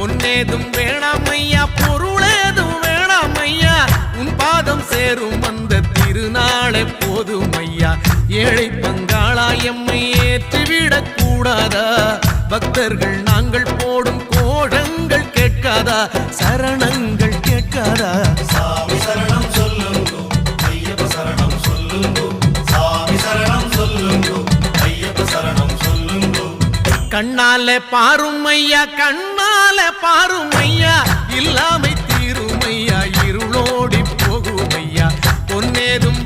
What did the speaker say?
பொன்னேதும் வேணாமையா பொருளேதும் வேணாமையா உன் பாதம் சேரும் அந்த திருநாளை போதுமையா ஏழை பங்காளா எம்மை ஏற்றிவிடக் கூடாதா பக்தர்கள் நாங்கள் போடும் கோஷங்கள் கேட்காதா சரணங்கள் கேட்காதா சாமி சரணம் சொல்லுங்கோ ஐயப்ப சரணம் சொல்லுங்கோ சாமி சரணம் சொல்லுங்கோ ஐயப்ப சரணம் சொல்லுங்கோ கண்ணால பாருமையா கண்ணால பாருமையா இல்லாமை தீருமையா இருளோடி போகுமையா பொன்னேதும்